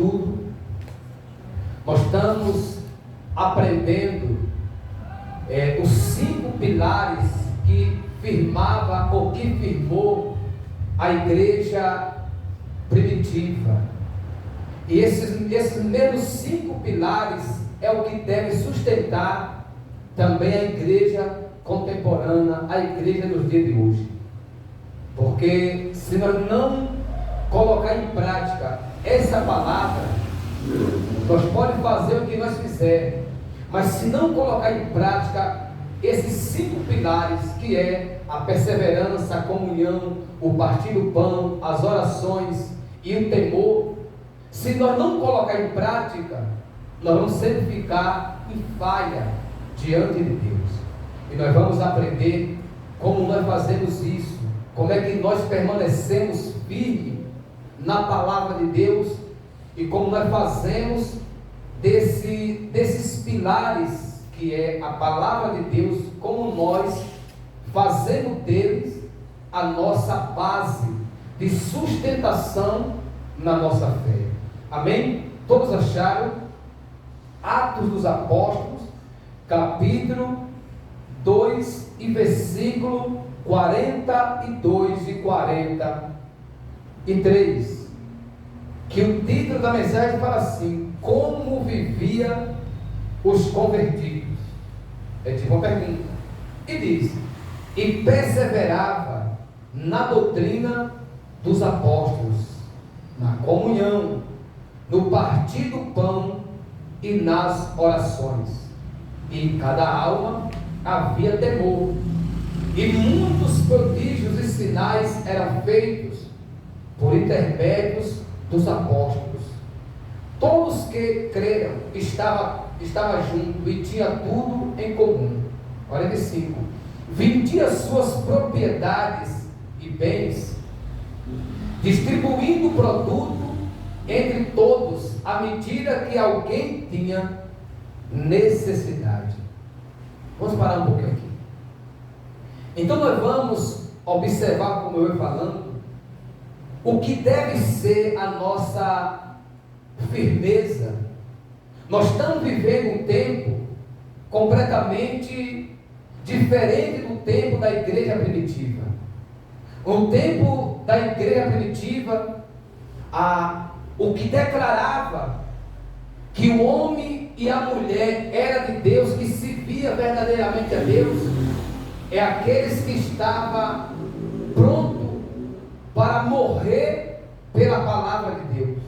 estudo, nós estamos aprendendo os 5 pilares que firmava ou que firmou a igreja primitiva. E esses mesmos 5 pilares é o que deve sustentar também a igreja contemporânea, a igreja dos dias de hoje. Porque se nós não colocar em prática essa palavra, nós podemos fazer o que nós fizermos, mas se não colocar em prática esses 5 pilares, que é a perseverança, a comunhão, o partir do pão, as orações e o temor, se nós não colocar em prática, nós vamos sempre ficar em falha diante de Deus. E nós vamos aprender como nós fazemos isso, como é que nós permanecemos firmes na palavra de Deus e como nós fazemos desses pilares que é a palavra de Deus, como nós fazemos deles a nossa base de sustentação na nossa fé. Amém? Todos acharam? Atos dos Apóstolos, capítulo 2 e versículo 42 e 43, que o título da mensagem fala assim: como vivia os convertidos? É tipo uma pergunta, e diz: e perseverava na doutrina dos apóstolos, na comunhão, no partir do pão e nas orações, e em cada alma havia temor, e muitos prodígios e sinais eram feitos por intermédios dos apóstolos. Todos que creram estavam juntos e tinha tudo em comum. 45. Vendia suas propriedades e bens, distribuindo o produto entre todos, à medida que alguém tinha necessidade. Vamos parar um pouquinho aqui. Então nós vamos observar, como eu ia falando, o que deve ser a nossa firmeza. Nós estamos vivendo um tempo completamente diferente do tempo da igreja primitiva. O tempo da igreja primitiva, o que declarava que o homem e a mulher era de Deus, que se via verdadeiramente a Deus, é aqueles que estavam prontos para morrer pela palavra de Deus.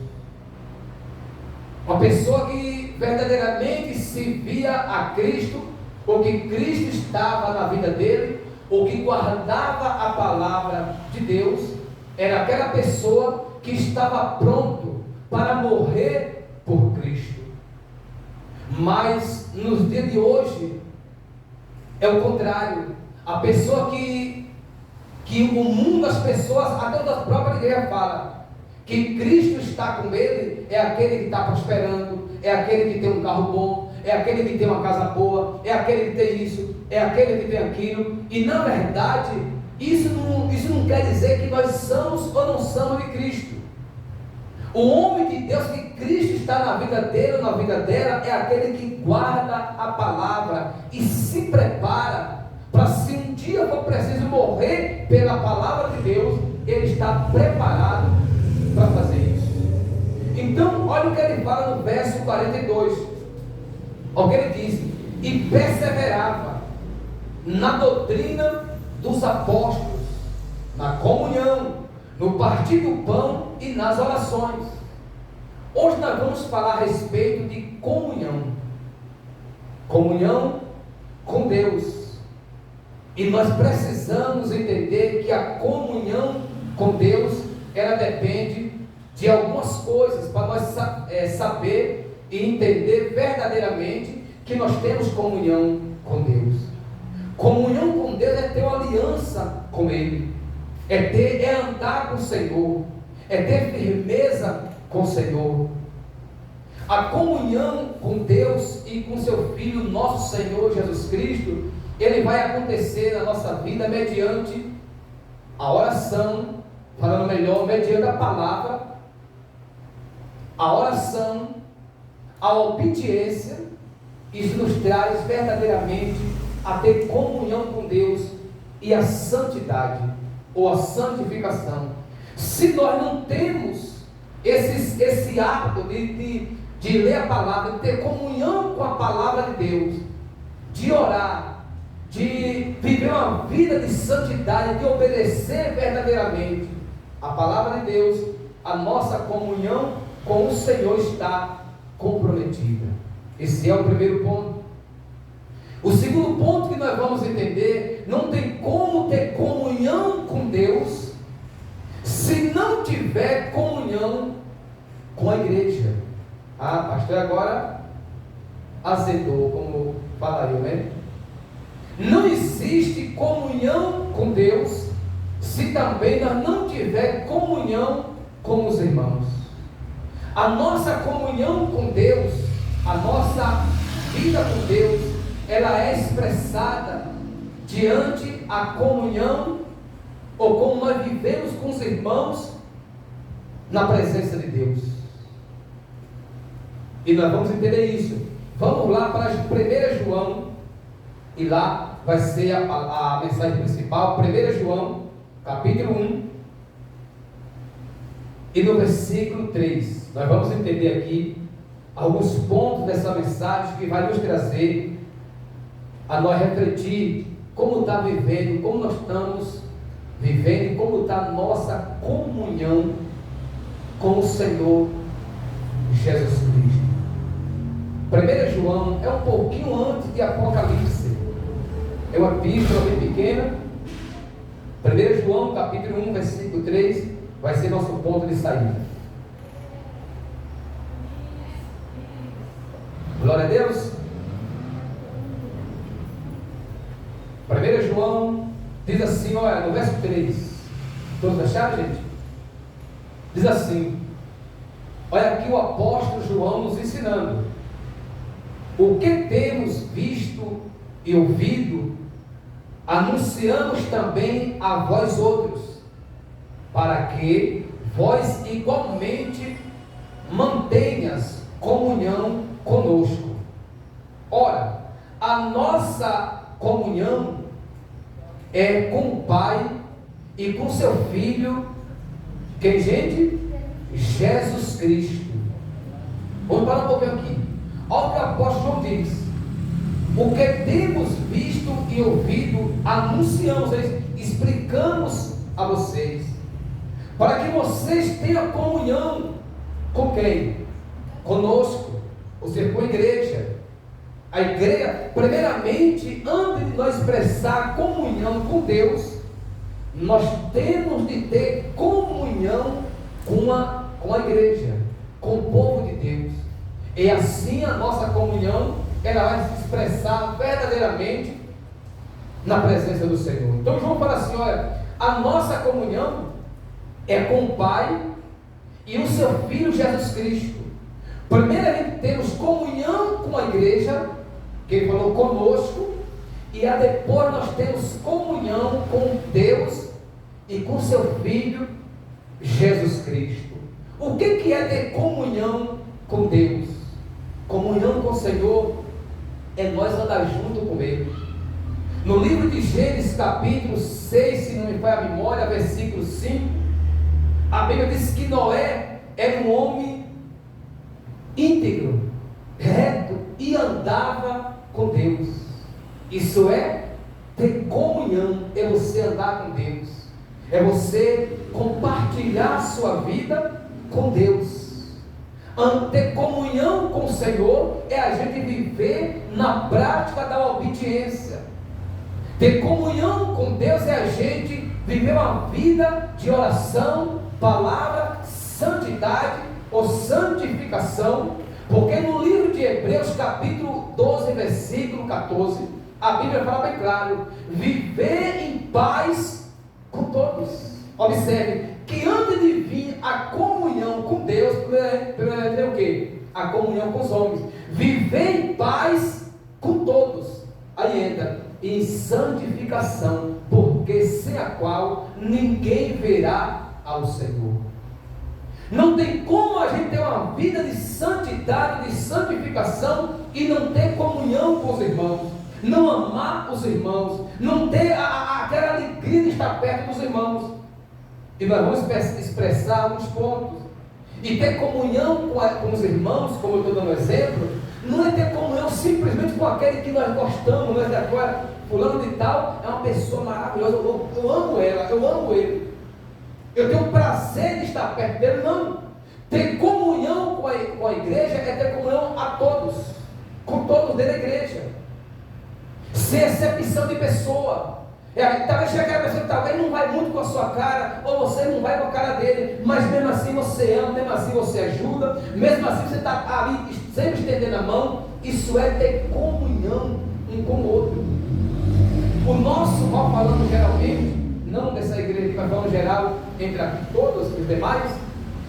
Uma pessoa que verdadeiramente se via a Cristo, ou que Cristo estava na vida dele, ou que guardava a palavra de Deus, era aquela pessoa que estava pronto para morrer por Cristo. Mas nos dias de hoje é o contrário. A pessoa que o mundo, as pessoas, até da própria igreja fala que Cristo está com ele, é aquele que está prosperando, é aquele que tem um carro bom, é aquele que tem uma casa boa, é aquele que tem isso, é aquele que tem aquilo. E na verdade, isso não quer dizer que nós somos ou não somos de Cristo. O homem de Deus, que Cristo está na vida dele ou na vida dela, é aquele que guarda a palavra e se prepara para, se um dia for preciso morrer pela palavra de Deus, ele está preparado para fazer isso. Então, olha o que ele fala no verso 42. Olha o que ele diz: e perseverava na doutrina dos apóstolos, na comunhão, no partir do pão e nas orações. Hoje nós vamos falar a respeito de comunhão. Comunhão com Deus. E nós precisamos entender que a comunhão com Deus, ela depende de algumas coisas, para nós saber e entender verdadeiramente que nós temos comunhão com Deus. Comunhão com Deus é ter uma aliança com Ele, é andar com o Senhor, é ter firmeza com o Senhor. A comunhão com Deus e com seu Filho, nosso Senhor Jesus Cristo, ele vai acontecer na nossa vida mediante a oração, falando melhor, mediante a palavra a oração, a obediência, isso nos traz verdadeiramente a ter comunhão com Deus e a santidade, ou a santificação. Se nós não temos esse hábito de ler a palavra, de ter comunhão com a palavra de Deus, de orar, de viver uma vida de santidade, de obedecer verdadeiramente a palavra de Deus, a nossa comunhão com o Senhor está comprometida. Esse é o primeiro ponto. O segundo ponto que nós vamos entender: não tem como ter comunhão com Deus se não tiver comunhão com a igreja. Ah, pastor, agora azedou, como falaria, né? Não existe comunhão com Deus se também nós não tiver comunhão com os irmãos. A nossa comunhão com Deus, a nossa vida com Deus, ela é expressada diante a comunhão, ou como nós vivemos com os irmãos na presença de Deus. E nós vamos entender isso. Vamos lá para 1 João, e lá vai ser a mensagem principal. 1 João, capítulo 1, e no versículo 3, nós vamos entender aqui alguns pontos dessa mensagem que vai nos trazer a nós refletir como está vivendo, como nós estamos vivendo e como está a nossa comunhão com o Senhor Jesus Cristo. 1 João é um pouquinho antes de Apocalipse, é uma epístola bem pequena. 1 João capítulo 1, versículo 3 vai ser nosso ponto de saída. Glória a Deus. 1 João diz assim, olha, no verso 3, todos acharam, gente? Diz assim: olha aqui o apóstolo João nos ensinando: o que temos visto e ouvido, anunciamos também a vós outros, para que vós igualmente mantenhas comunhão conosco. Ora, a nossa comunhão é com o Pai e com seu Filho, quem, gente? Jesus Cristo. Vamos parar um pouquinho aqui. Olha o que o apóstolo João diz: o que temos visto e ouvido, anunciamos, explicamos a vocês, para que vocês tenham comunhão com quem? Conosco, ou seja, com a igreja. A igreja, primeiramente, antes de nós expressar comunhão com Deus, nós temos de ter comunhão com a igreja, com o povo de Deus. E assim a nossa comunhão, ela vai se expressar verdadeiramente na presença do Senhor. Então João fala assim, olha, a nossa comunhão é com o Pai e o seu Filho Jesus Cristo. Primeiramente temos comunhão com a igreja, que ele falou conosco, e depois nós temos comunhão com Deus e com seu Filho Jesus Cristo. O que é ter comunhão com Deus? Comunhão com o Senhor é nós andar junto com Ele. No livro de Gênesis capítulo 6, se não me falha a memória, versículo 5, a Bíblia diz que Noé era um homem íntegro, reto, e andava com Deus. Isso é ter comunhão, é você andar com Deus, é você compartilhar a sua vida com Deus. Ter comunhão com o Senhor é a gente viver na prática da obediência. Ter comunhão com Deus é a gente viver uma vida de oração, palavra, santidade ou santificação. Porque no livro de Hebreus capítulo 12, versículo 14, a Bíblia fala bem claro: viver em paz com todos. Observe que antes de vir a comunhão com Deus, primeiro é o quê? A comunhão com os homens. Viver em paz com todos. Aí entra em santificação, porque sem a qual ninguém verá ao Senhor. Não tem como a gente ter uma vida de santidade, de santificação e não ter comunhão com os irmãos, não amar os irmãos, não ter aquela alegria de estar perto dos irmãos. E nós vamos expressar alguns pontos. E ter comunhão com os irmãos, como eu estou dando exemplo, não é ter comunhão simplesmente com aquele que nós gostamos, nós agora, fulano de tal, é uma pessoa maravilhosa, eu amo ela, eu amo ele, eu tenho prazer de estar perto dele. Não. Ter comunhão com a igreja é ter comunhão a todos, com todos dentro da igreja, sem exceção de pessoa. Talvez chegue aquela pessoa que talvez não vai muito com a sua cara, ou você não vai com a cara dele, mas mesmo assim você ama, mesmo assim você ajuda, mesmo assim você está ali sempre estendendo a mão. Isso é ter comunhão um com o outro. O nosso, mal falando geralmente, não dessa igreja que vai falando geral, entre aqui todos os demais,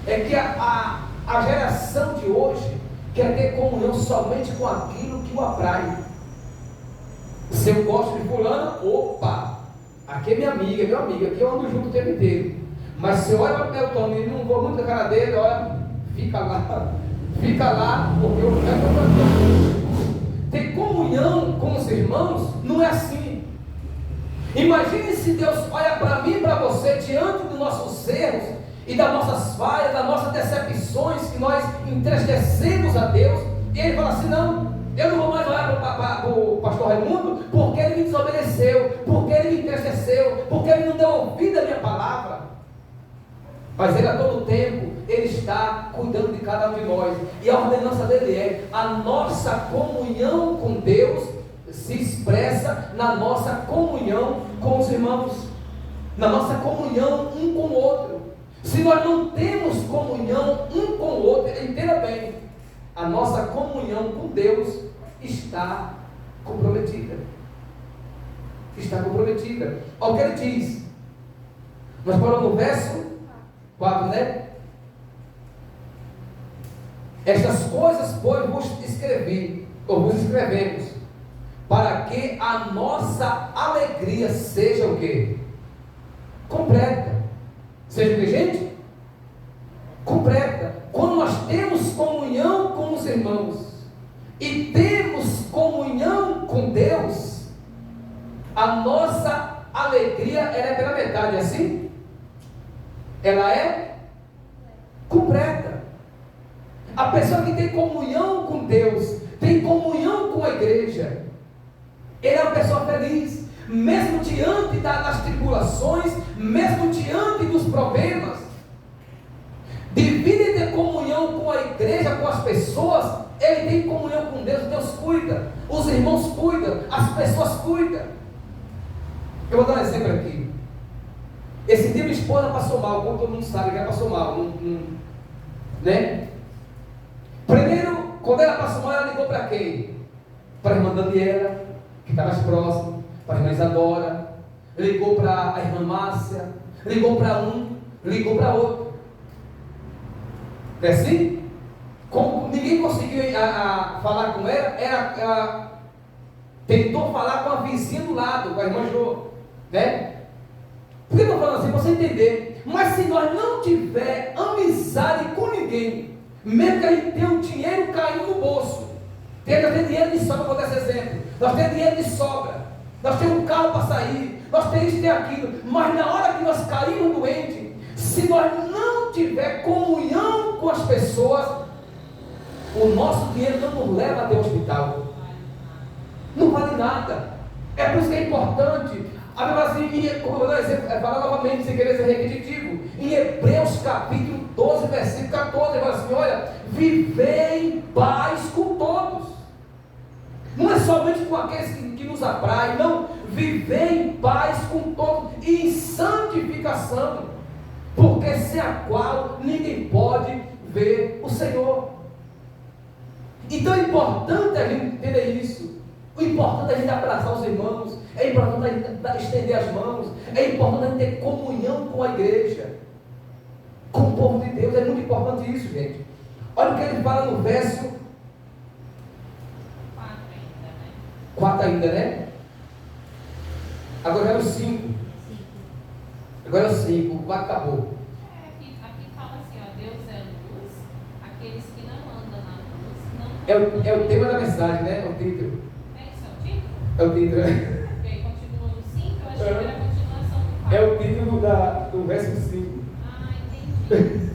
é que a geração de hoje quer ter comunhão somente com aquilo que o atrai. Se eu gosto de fulano, opa, aqui é minha amiga, é meu amigo, aqui eu ando junto o tempo inteiro. Mas se eu olho para o meu Tony e não vou muito na cara dele, olha, fica lá, porque eu quero. Ter comunhão com os irmãos não é assim. Imagine se Deus olha para mim e para você diante dos nossos erros e das nossas falhas, das nossas decepções, que nós entristecemos a Deus, e Ele fala assim: não, eu não vou mais olhar para o pastor Raimundo, porque ele me desobedeceu, porque ele me entristeceu, porque ele não deu ouvido à minha palavra. Mas Ele a todo tempo, Ele está cuidando de cada um de nós, e a ordenança dele é: a nossa comunhão com Deus se expressa na nossa comunhão com os irmãos, na nossa comunhão um com o outro. Se nós não temos comunhão um com o outro, entenda bem, a nossa comunhão com Deus está comprometida. Está comprometida. Olha o que ele diz. Nós paramos no verso 4, né? Estas coisas, pois, vos escrevemos, para que a nossa alegria seja o quê? Completa. Seja o que, gente? Completa. Quando nós temos comunhão com os irmãos e temos comunhão com Deus, a nossa alegria ela é pela metade, é assim? Ela é completa. A pessoa que tem comunhão com Deus, tem comunhão com a igreja, ele é uma pessoa feliz, mesmo diante das tribulações, mesmo diante dos problemas. Devido a ter comunhão com a igreja, com as pessoas, ele tem comunhão com Deus. Deus cuida, os irmãos cuidam, as pessoas cuidam. Eu vou dar um exemplo aqui. Esse dia minha esposa passou mal, como todo mundo sabe que ela passou mal, né? Primeiro, quando ela passou mal, ela ligou para quem? Para a irmã Daniela, que está mais próximo, para a irmã Isadora, ligou para a irmã Márcia, ligou para um, ligou para outro. É assim? Como ninguém conseguiu falar com ela, tentou falar com a vizinha do lado, com a irmã Jô, né? Por que eu estou falando assim? Para você entender. Mas se nós não tiver amizade com ninguém, mesmo que a gente tenha um dinheiro caindo no bolso, nós temos dinheiro de sobra, vou dar esse exemplo, nós temos dinheiro de sobra, nós temos um carro para sair, nós temos isso e aquilo, mas na hora que nós caímos doentes, se nós não tiver comunhão com as pessoas, o nosso dinheiro não nos leva até o hospital, não vale nada. É por isso que é importante. A Bíblia assim, como eu vou dar exemplo, falar novamente, sem querer ser repetitivo, em Hebreus capítulo 12, versículo 14, fala assim: olha, viver em paz com todos, não é somente com aqueles que nos apraem, não, viver em paz com todos, e em santificação, porque sem a qual ninguém pode ver o Senhor. Então é importante a gente entender isso. O importante é a gente abraçar os irmãos, é importante a gente estender as mãos, é importante a gente ter comunhão com a igreja, com o povo de Deus. É muito importante isso, gente. Olha o que ele fala no verso 4 ainda, né? Agora é o 5. Agora é o 5, o 4 acabou. Aqui fala assim, ó, Deus é É o tema da mensagem, né? É o título. É isso, é o título? É o título, né? Ok, continua no 5, eu achei que era a continuação do 4. É o título do verso 5. Ah, entendi.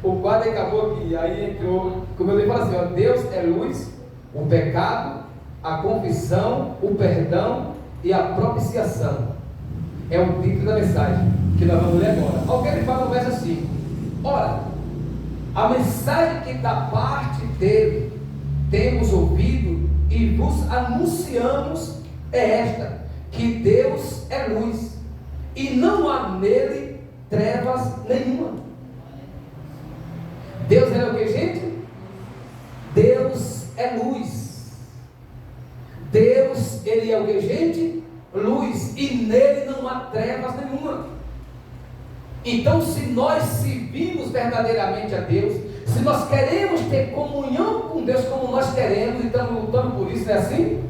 O 4 acabou aqui, aí entrou, como eu falo assim, ó, Deus é luz, o pecado, a confissão, o perdão e a propiciação. É o título da mensagem que nós vamos ler agora. Olha o que ele fala no verso 5. Ora, a mensagem que da parte dele temos ouvido e vos anunciamos é esta: que Deus é luz e não há nele trevas nenhuma. Deus é o que, gente? Deus é luz. Deus, ele é o que, gente? Luz, e nele não há trevas nenhuma. Então, se nós servimos verdadeiramente a Deus, se nós queremos ter comunhão com Deus como nós queremos e estamos lutando por isso, não é assim?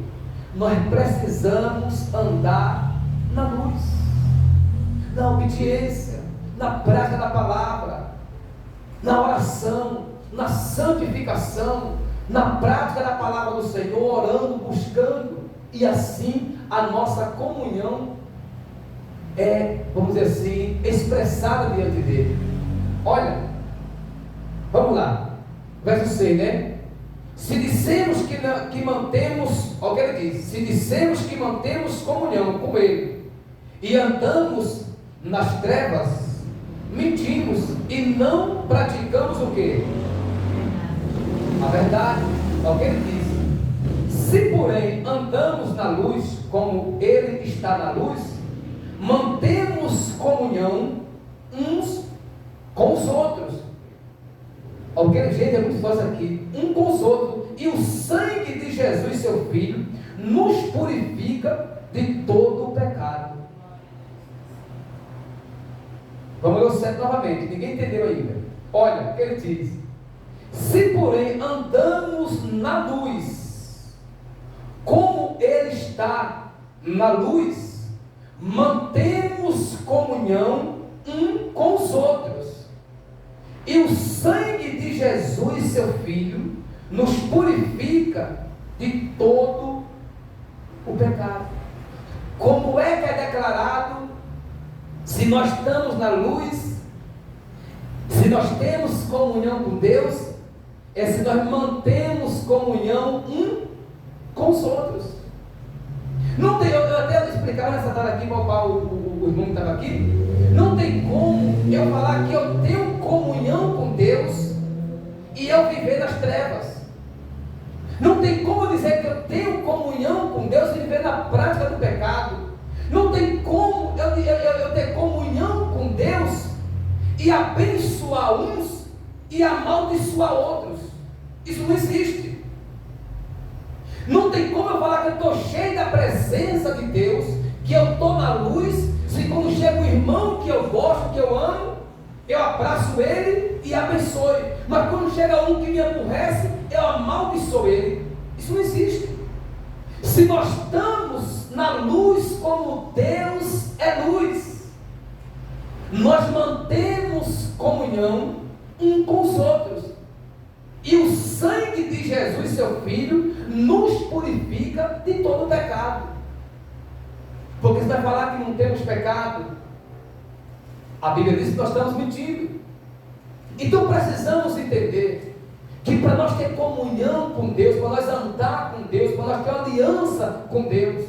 Nós precisamos andar na luz, na obediência, na prática da palavra, na oração, na santificação, na prática da palavra do Senhor, orando, buscando, e assim a nossa comunhão é, vamos dizer assim, expressada diante dele. Olha, vamos lá, verso 6, né? Se dissermos que mantemos, olha o que ele diz: se dissermos que mantemos comunhão com ele e andamos nas trevas, mentimos e não praticamos o que? A verdade. Olha o que ele diz: se porém andamos na luz como ele está na luz, mantemos comunhão uns com os outros. Olha o que ele, gente, é muito forte aqui. Um com os outros. E o sangue de Jesus, seu Filho, nos purifica de todo o pecado. Vamos ler o 7 novamente. Ninguém entendeu ainda. Olha o que ele diz: se porém andamos na luz, como ele está na luz, mantemos comunhão um com os outros. E o sangue de Jesus, seu Filho, nos purifica de todo o pecado. Como é que é declarado? Se nós estamos na luz, se nós temos comunhão com Deus, é se nós mantemos comunhão um com os outros. Não tem, eu até explicava nessa tarde aqui, o irmão que estava aqui, não tem como eu falar que eu tenho comunhão com Deus e eu viver nas trevas. Não tem como dizer que eu tenho comunhão com Deus e viver na prática do pecado. Não tem como eu ter comunhão com Deus e abençoar uns e amaldiçoar outros. Isso não existe. Não tem como eu falar que eu estou cheio da presença de Deus, que eu estou na luz, se quando chega um irmão que eu gosto, que eu amo, eu abraço ele e abençoe. Mas quando chega um que me aborrece, eu amaldiçoo ele. Isso não existe. Se nós estamos na luz como Deus é luz, nós mantemos comunhão um com os outros. E o sangue de Jesus, seu Filho, nos purifica de todo pecado. Porque você vai falar que não temos pecado, a Bíblia diz que nós estamos mentindo. Então precisamos entender que para nós ter comunhão com Deus, para nós andar com Deus, para nós ter uma aliança com Deus,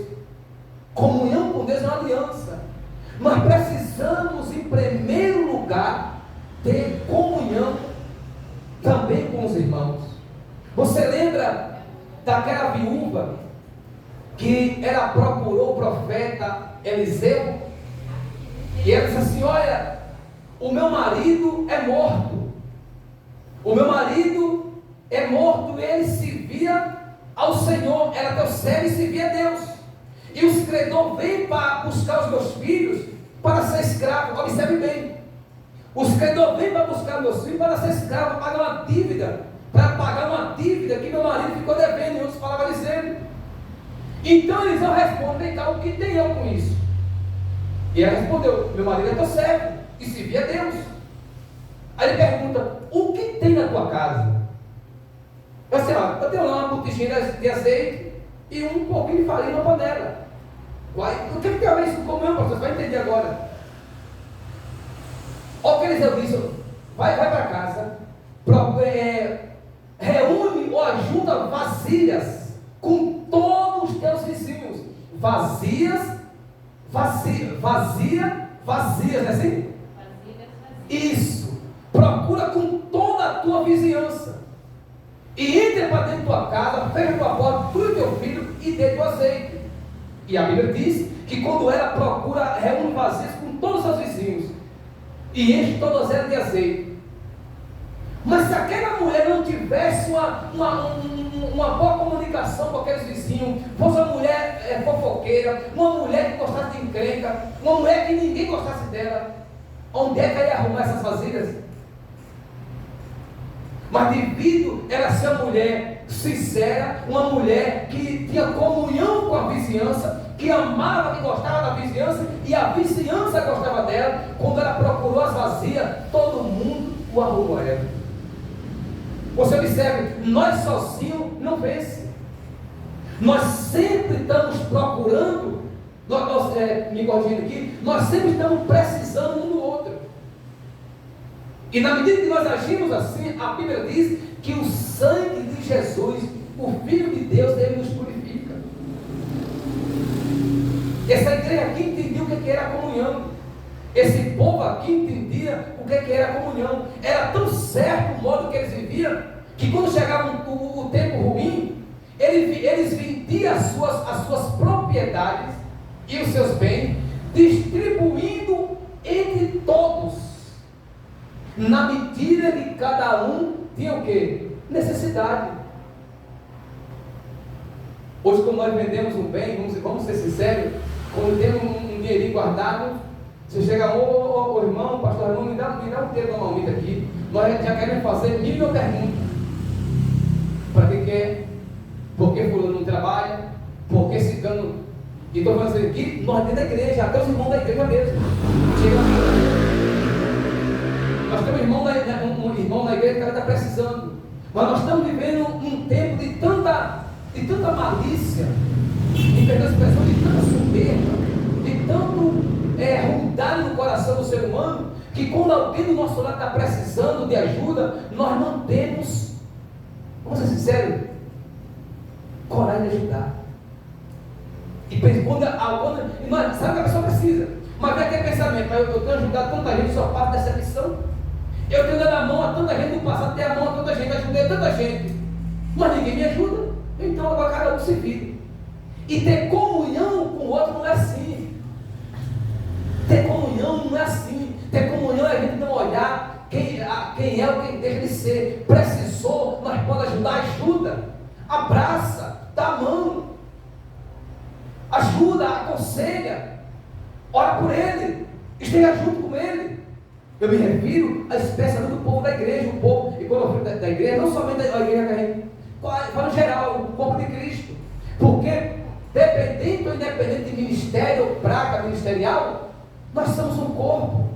comunhão com Deus é uma aliança. Nós precisamos, em primeiro lugar, ter comunhão também com os irmãos. Você lembra daquela viúva que ela procurou o profeta Eliseu? E ela disse assim: olha, o meu marido é morto. O meu marido é morto e ele servia ao Senhor. Era teu servo e servia a Deus. E os credores vêm para buscar os meus filhos para ser escravo. Observe bem. Os credores vêm para buscar meus filhos para ser escravo, para pagar uma dívida, para pagar uma dívida que meu marido ficou devendo, em outras palavras dizendo. Então eles vão responder: cá, o que tem eu com isso? E ela respondeu: meu marido é teu servo e servia a Deus. Aí ele pergunta: o que tem na tua casa? Eu assim, ó, Eu tenho lá uma botijinha de azeite e um pouquinho de farinha na panela. O que tem a ver isso com comunhão, pastor? Você vai entender agora. Olha o que eles dizem. Vai para casa, reúne ou ajunta vasilhas com todos os teus vizinhos. Vazias, não é assim? Isso. Procura com toda a tua vizinhança. E entre para dentro da tua casa, fecha a tua porta, tu e teu filho, e dê teu azeite. E a Bíblia diz que quando ela procura, reúne vasilhas com todos os seus vizinhos. E enche todas elas de azeite. Mas se aquela mulher não tivesse uma boa comunicação com aqueles vizinhos, fosse uma mulher fofoqueira, uma mulher que gostasse de encrenca, uma mulher que ninguém gostasse dela, onde é que ela ia arrumar essas vasilhas? Mas devido ela ser uma mulher sincera, uma mulher que tinha comunhão com a vizinhança, que amava, que gostava da vizinhança, e a vizinhança gostava dela, quando ela procurou as vasilhas, todo mundo o arrumou a ela. Você observe, nós sozinhos não vence. Nós sempre estamos procurando, me corrigindo aqui, nós sempre estamos precisando um do outro. E na medida que nós agimos assim, a Bíblia diz que o sangue de Jesus, o Filho de Deus, ele nos purifica. Essa igreja aqui entendia o que era a comunhão. Esse povo aqui entendia o que era a comunhão. Era tão certo o modo que eles viviam, que quando chegava o tempo ruim, eles vendiam as suas propriedades e os seus bens, distribuindo entre todos, na medida que cada um tinha o quê? Necessidade. Hoje, quando nós vendemos um bem, vamos ser sinceros, quando temos um dinheirinho guardado, você chega, ô irmão, pastor irmão, me dá um dinheiro da marmita aqui, nós já queremos fazer 1000 perguntas. Para que quer? Por que fulano não trabalha? Por que ciclano? E estou falando assim aqui, nós dentro da igreja, até os irmãos da igreja mesmo. Chega nós temos um irmão na igreja que está precisando. Mas nós estamos vivendo um tempo de tanta malícia, de tanta expressão, de tanta soberba, de tanto ruindade no coração do ser humano, que quando alguém do nosso lado está precisando de ajuda, nós não temos, vamos ser sinceros, coragem de ajudar. E quando sabe que a pessoa precisa, mas vem aquele pensamento, mas eu tenho ajudado tanta gente, só parte dessa missão. Eu tenho dado a mão a tanta gente no passado, dei a mão a tanta gente, ajudei tanta gente, mas ninguém me ajuda. Então agora cada um se vira. E ter comunhão com o outro não é assim. Ter comunhão não é assim. Ter comunhão é a gente não olhar quem é ou quem deixa de ser. Precisou, nós podemos ajudar, ajuda, abraça, dá a mão, ajuda, aconselha, ora por ele, esteja junto com ele. Eu me refiro especialmente do povo da igreja, o povo, e quando eu falo da igreja, não somente da igreja que a gente, para no geral, o corpo de Cristo. Porque, dependente ou independente de ministério ou praga ministerial, nós somos um corpo.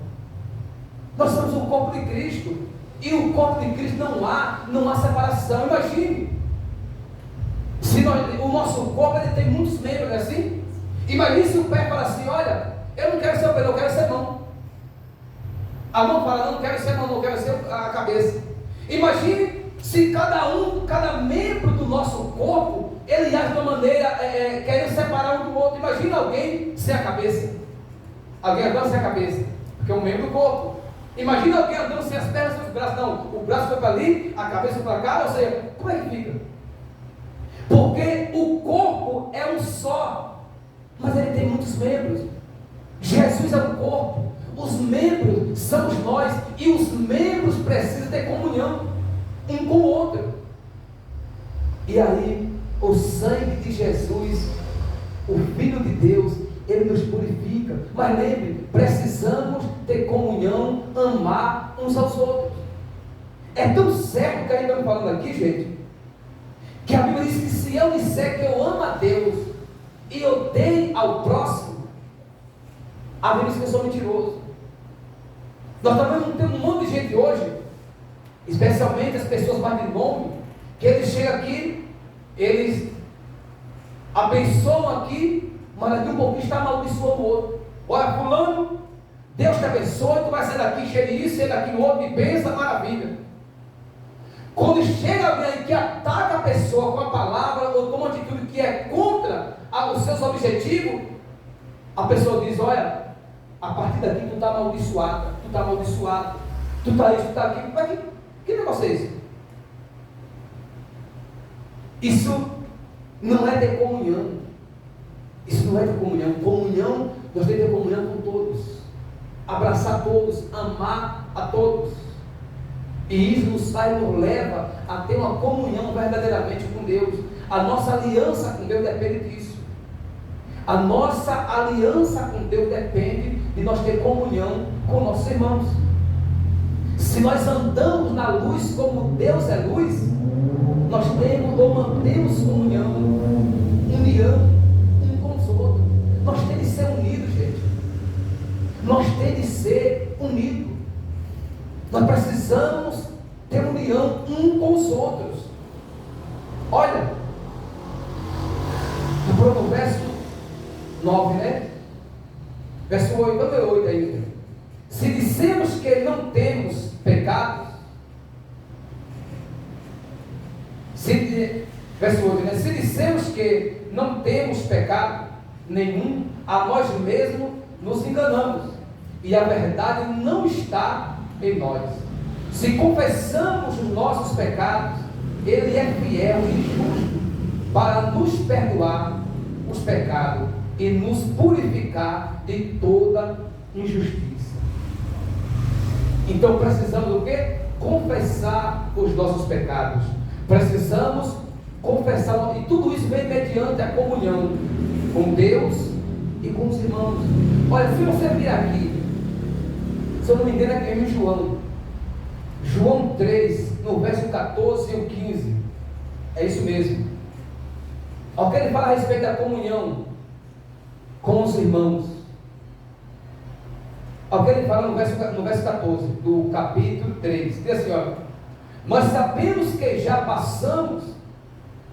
Nós somos um corpo de Cristo. E o corpo de Cristo não há separação. Imagine, se o nosso corpo ele tem muitos membros, assim. Imagine se o pé fala assim: olha, eu não quero ser o pé, eu quero ser mão. A mão fala: não quero ser mão, não quero ser a cabeça. Imagine se cada membro do nosso corpo, ele age de uma maneira, querendo separar um do outro. Imagina alguém sem a cabeça. Alguém andando sem a cabeça, porque é um membro do corpo. Imagina alguém andando sem as pernas e sem os braços. Não, o braço foi para ali, a cabeça foi para cá. Ou seja, como é que fica? Porque o corpo é um só, mas ele tem muitos membros. Jesus é o corpo, os membros somos nós, e os membros precisam ter comunhão um com o outro. E aí, o sangue de Jesus, o Filho de Deus, ele nos purifica. Mas lembre, precisamos ter comunhão, amar uns aos outros. É tão certo que ainda estamos falando aqui, gente, que a Bíblia diz que se eu disser que eu amo a Deus e odeio ao próximo, a Bíblia diz que eu sou mentiroso. Nós também temos um monte de gente hoje, especialmente as pessoas mais de nome, que eles chegam aqui eles abençoam aqui, mas daqui um pouquinho está amaldiçoando o outro. Olha, fulano, Deus te abençoe, tu vai sair daqui cheio de isso, cheio daqui no outro, e benção, maravilha. Quando chega alguém que ataca a pessoa com a palavra, ou toma uma atitude que é contra os seus objetivos, a pessoa diz: olha, a partir daqui tu está amaldiçoada, tu está amaldiçoado, tu está isso, tu está aquilo. Mas que negócio é esse? Isso não é ter comunhão. Isso não é ter comunhão. Comunhão, nós temos que ter comunhão com todos, abraçar todos, amar a todos. E isso nos leva a ter uma comunhão verdadeiramente com Deus. A nossa aliança com Deus depende disso. A nossa aliança com Deus depende de nós ter comunhão com nossos irmãos. Se nós andamos na luz como Deus é luz, nós temos ou mantemos comunhão, união um com os outros. Nós temos de ser unidos, gente. Nós temos de ser unidos. Nós precisamos ter união um com os outros. Olha, no verso 9, né? Verso 8, vamos ler 8 ainda. Se dissemos que não temos pecados, verso 8, né? Se dissemos que não temos pecado nenhum, a nós mesmos nos enganamos, e a verdade não está em nós. Se confessamos os nossos pecados, Ele é fiel e justo para nos perdoar os pecados e nos purificar de toda injustiça. Então precisamos do quê? Confessar os nossos pecados. Precisamos confessar, e tudo isso vem mediante a comunhão com Deus e com os irmãos. Olha, se você vir aqui, se eu não me engano, é em João 3, no verso 14 e o 15, é isso mesmo. Ao que ele fala a respeito da comunhão com os irmãos, ao que ele fala no verso 14 do capítulo 3, diz assim: olha, mas sabemos que já passamos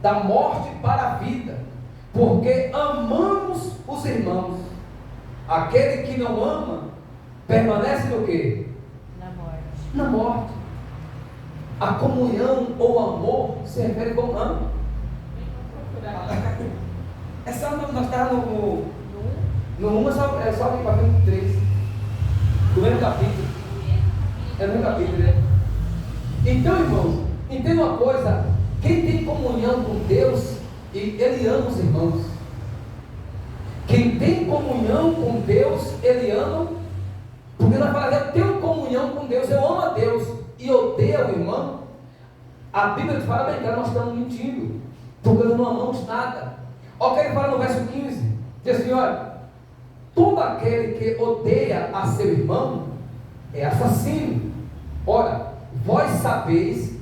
da morte para a vida, porque amamos os irmãos. Aquele que não ama permanece no quê? Na morte. A comunhão ou amor se refere como amo. É só nós estávamos no 1, é só aqui para ver 3. Do mesmo capítulo. É o mesmo capítulo, né? Então, irmãos, entenda uma coisa: quem tem comunhão com Deus, ele ama os irmãos. Quem tem comunhão com Deus, ele ama. Porque nós falamos: eu tenho comunhão com Deus, eu amo a Deus e odeio o irmão. A Bíblia fala bem claro, nós estamos mentindo, porque nós não amamos nada. Olha o que ele fala no verso 15: diz assim: olha, todo aquele que odeia a seu irmão é assassino. Ora, vós sabeis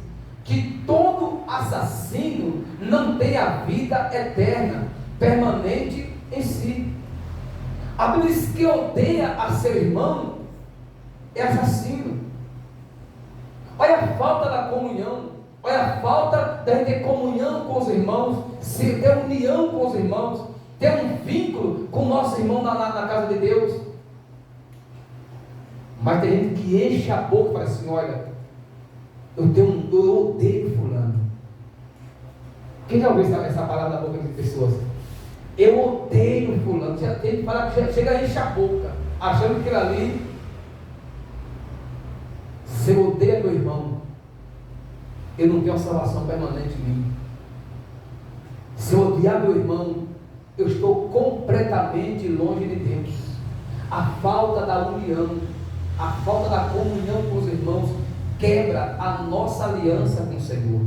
que todo assassino não tem a vida eterna, permanente em si. A Bíblia diz que odeia a seu irmão é assassino. Olha a falta da comunhão, olha a falta de ter comunhão com os irmãos, ter união com os irmãos, ter um vínculo com o nosso irmão na casa de Deus. Mas tem gente que enche a boca e fala assim: olha, eu odeio fulano. Quem já ouviu essa palavra da boca de pessoas? Eu odeio fulano. Já tem que falar, chega a encher a boca, achando que ele ali. Se eu odeio meu irmão, eu não tenho uma salvação permanente em mim. Se eu odiar meu irmão, eu estou completamente longe de Deus. A falta da união, a falta da comunhão com os irmãos quebra a nossa aliança com o Senhor.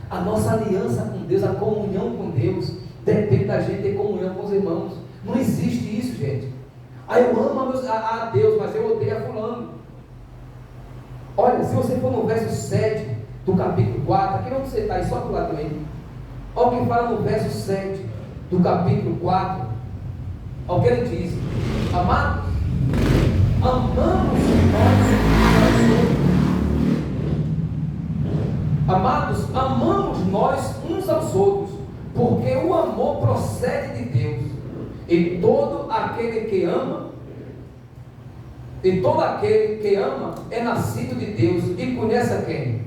A nossa aliança com Deus, a comunhão com Deus, depende da gente ter comunhão com os irmãos. Não existe isso, gente. Eu amo a Deus, mas eu odeio a fulano. Olha, se você for no verso 7 do capítulo 4, aqui onde você está, aí só para lá também. Olha o que fala no verso 7 do capítulo 4. Olha o que ele diz: amados, amamos nós uns aos outros. o amor procede de Deus, e todo aquele que ama é nascido de Deus e conhece a quem?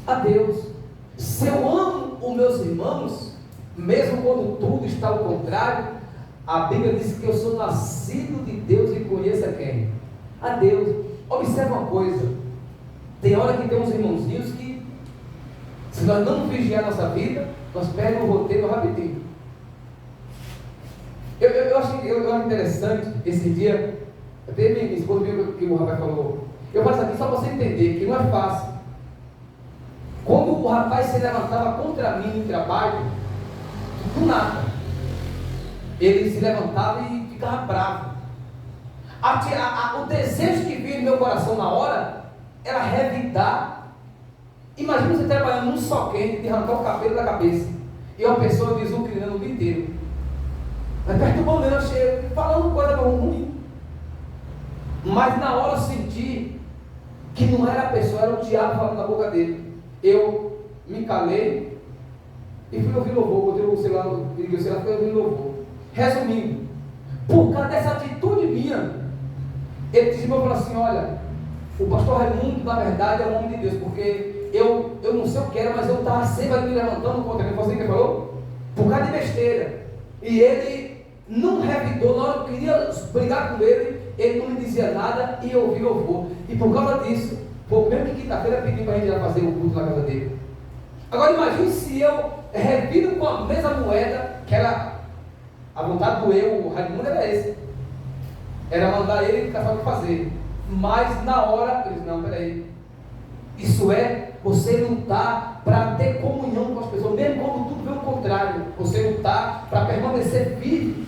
A Deus. Se eu amo os meus irmãos, mesmo quando tudo está ao contrário, a Bíblia diz que eu sou nascido de Deus e conheço a quem? A Deus. Observe uma coisa, tem hora que tem uns irmãozinhos que, se nós não vigiar a nossa vida, nós perdemos o roteiro rapidinho. Eu acho interessante esse dia, até minha esposa viu que o rapaz falou. Eu faço aqui só para você entender que não é fácil. Quando o rapaz se levantava contra mim no trabalho, do nada, ele se levantava e ficava bravo. O desejo que vinha no meu coração na hora era revidar. Imagina você trabalhando num sol quente, de arrancar o cabelo da cabeça, e uma pessoa desucrinando o dia inteiro, mas perturbando eu achei, falando coisa ruim. Mas na hora eu senti que não era a pessoa, era o diabo falando na boca dele. Eu me calei e fui ouvir louvor. Botei o celular, liguei o celular, fui ouvir louvor. Resumindo, por causa dessa atitude minha, ele disse para mim assim: olha, o pastor Raimundo na verdade é um homem de Deus, porque eu não sei o que era, mas eu estava sempre me levantando contra ele. Foi assim que ele falou? Por causa de besteira. E ele não revidou. Na hora que eu queria brigar com ele, ele não me dizia nada e eu ouvi louvor. E por causa disso, foi mesmo que quinta-feira pediu para a gente ir lá fazer o culto na casa dele. Agora imagine se eu revido com a mesma moeda, que era a vontade do eu, o Raimundo era esse. Era mandar ele caçar o que fazer. Mas na hora, eu disse: não, peraí. Isso é você lutar para ter comunhão com as pessoas, mesmo quando tudo vem ao contrário. Você lutar para permanecer vivo,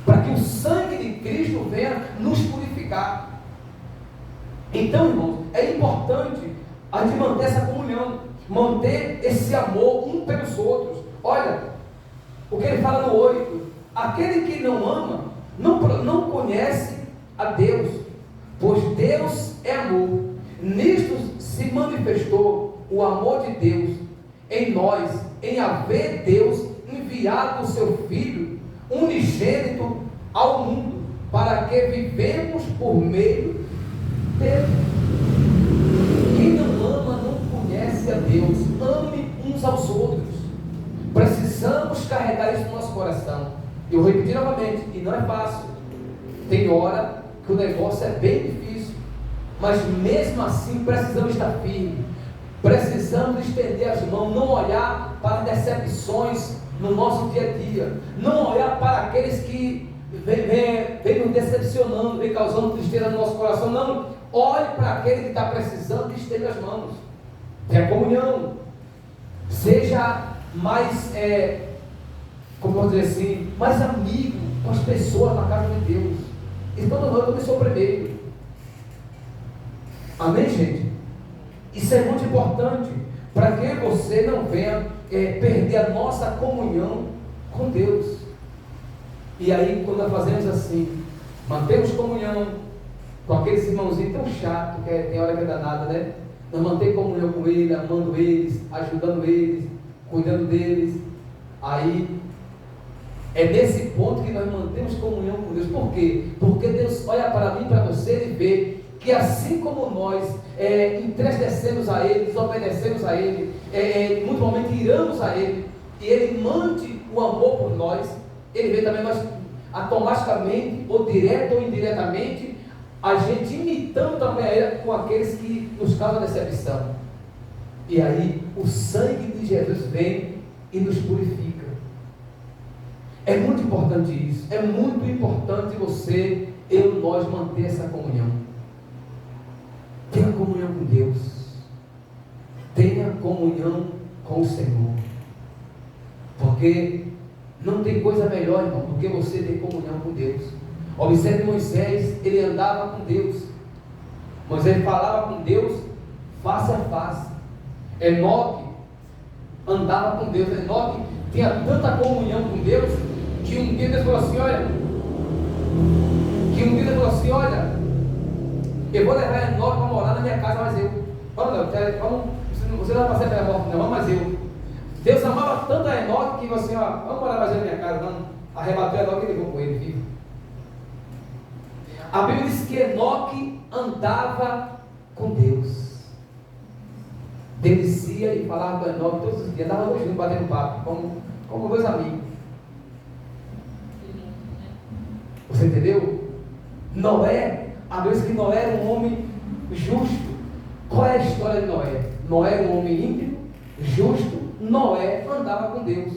para que o sangue de Cristo venha nos purificar. Então, irmãos, é importante a gente manter essa comunhão, manter esse amor um pelos outros. Olha o que ele fala no 8: aquele que não ama não conhece a Deus, pois Deus é amor. Nisto se manifestou o amor de Deus em nós, em haver Deus enviado o seu Filho unigênito ao mundo, para que vivemos por meio dele. Quem não ama não conhece a Deus. Ame uns aos outros. Precisamos carregar isso no nosso coração. Eu vou repetir novamente, e não é fácil. Tem hora que o negócio é bem difícil, mas mesmo assim precisamos estar firmes, precisamos estender as mãos, não olhar para decepções no nosso dia a dia, não olhar para aqueles que vem nos decepcionando, vem causando tristeza no nosso coração. Não, olhe para aquele que está precisando e estenda as mãos. Tenha comunhão, seja mais, como eu vou dizer assim, mais amigo com as pessoas na casa de Deus. Então eu comecei o primeiro. Amém, gente? Isso é muito importante para que você não venha perder a nossa comunhão com Deus. E aí, quando nós fazemos assim, mantemos comunhão com aqueles irmãozinhos tão chato, que tem hora que é danada, né? Nós mantemos comunhão com eles, amando eles, ajudando eles, cuidando deles. Aí é nesse ponto que nós mantemos comunhão com Deus. Por quê? Porque Deus olha para mim, para você e vê que assim como nós entristecemos a Ele, desobedecemos a Ele, muito momento iramos a Ele, e Ele mande o amor por nós, Ele vê também nós automaticamente, ou direto ou indiretamente, a gente imitando também a Ele com aqueles que nos causam decepção. E aí o sangue de Jesus vem e nos purifica. É muito importante isso. É muito importante você, nós manter essa comunhão. Tenha comunhão com Deus. Tenha comunhão com o Senhor. Porque não tem coisa melhor, irmão, do que você ter comunhão com Deus. Observe Moisés, ele andava com Deus. Moisés falava com Deus face a face. Enoque andava com Deus. Enoque tinha tanta comunhão com Deus que um dia Deus falou assim: olha, eu vou levar Enoque para morar na minha casa, mas vamos, você não vai passar pela morte, não, mas Deus amava tanto a Enoque aqui, assim, ó, vamos morar mais na minha casa, não. Arrebatou Enoque e levou com ele, vivo. A Bíblia diz que Enoque andava com Deus. Descia e falava com Enoque todos os dias, andava junto, batendo papo, como dois amigos. Você entendeu? Noé, a Bíblia diz que Noé era um homem justo. Qual é a história de Noé? Noé era um homem íntegro, justo. Noé andava com Deus.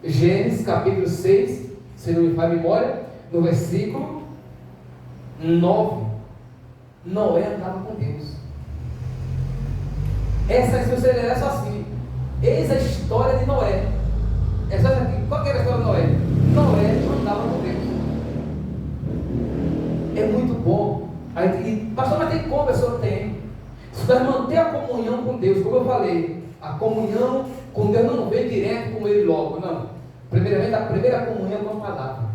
Gênesis capítulo 6, se não me falha a memória, no versículo 9, Noé andava com Deus. Essa, se você ler, é só assim. Eis a história de Noé. É só aqui. Qual que era a história de Noé? Noé andava com Deus. É muito bom. Aí, pastor, mas tem como? A pessoa tem. Se nós manter a comunhão com Deus, como eu falei, a comunhão com Deus não vem direto com Ele logo, não. Primeiramente, a primeira comunhão com a palavra.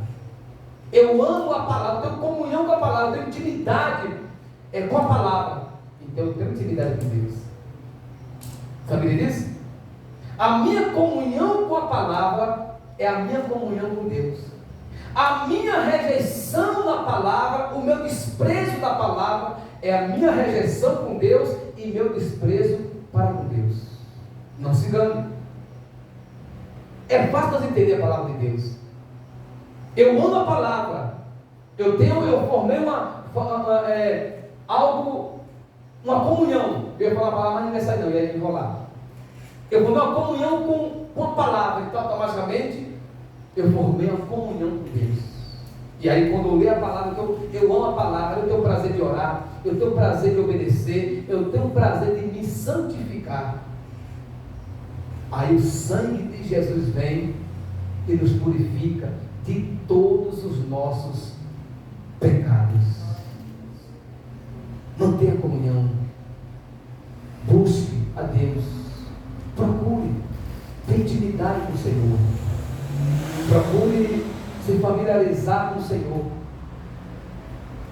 Eu amo a palavra, eu tenho comunhão com a palavra, eu tenho intimidade com a palavra. Então eu tenho intimidade com Deus. Sabia disso? A minha comunhão com a palavra é a minha comunhão com Deus. A minha rejeição da palavra, o meu desprezo da palavra, é a minha rejeição com Deus e meu desprezo para com Deus. Não se engane. É fácil nós entender a palavra de Deus. Eu amo a palavra. Eu formei uma comunhão. Eu ia falar a palavra, mas não ia sair não, ia enrolar. Eu formei uma comunhão com a palavra. Então automaticamente eu formei uma comunhão com Deus. E aí quando eu leio a palavra, eu amo a palavra, eu tenho o prazer de orar, eu tenho o prazer de obedecer, eu tenho o prazer de me santificar. Aí o sangue de Jesus vem e nos purifica de todos os nossos pecados. Mantenha a comunhão. Busque a Deus. Procure ter intimidade com o Senhor. Procure se familiarizar com o Senhor.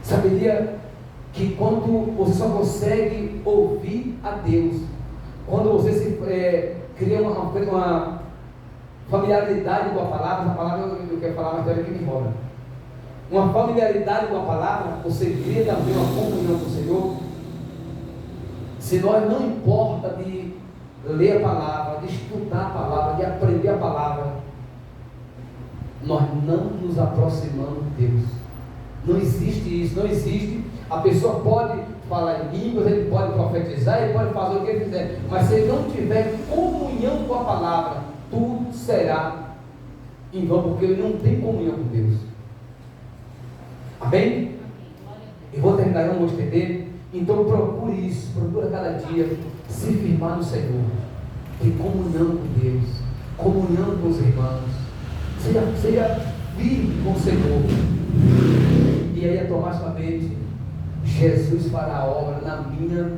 Saberia que quando você só consegue ouvir a Deus, quando você se cria uma familiaridade com a palavra eu quero falar, mas tem que me embora. Uma familiaridade com a palavra, você cria também uma comunhão com o Senhor. Se nós não importa de ler a palavra, de estudar a palavra, de aprender a palavra, nós não nos aproximamos de Deus. Não existe isso, não existe. A pessoa pode falar em línguas, ele pode profetizar, ele pode fazer o que ele quiser, mas se ele não tiver comunhão com a palavra, tudo será em vão, porque ele não tem comunhão com Deus. Amém? Eu vou terminar, eu não vou estender. Então procure isso, procura cada dia se firmar no Senhor, ter comunhão com Deus, comunhão com os irmãos, seja firme com o Senhor, e aí automaticamente Jesus fará a obra na minha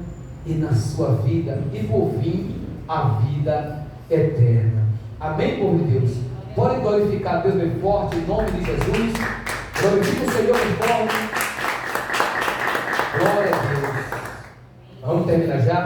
e na sua vida, e por fim a vida eterna. Amém, povo de Deus? Pode glorificar Deus bem forte em nome de Jesus. Glorifique o Senhor bem forte. Glória a Deus. Vamos terminar já.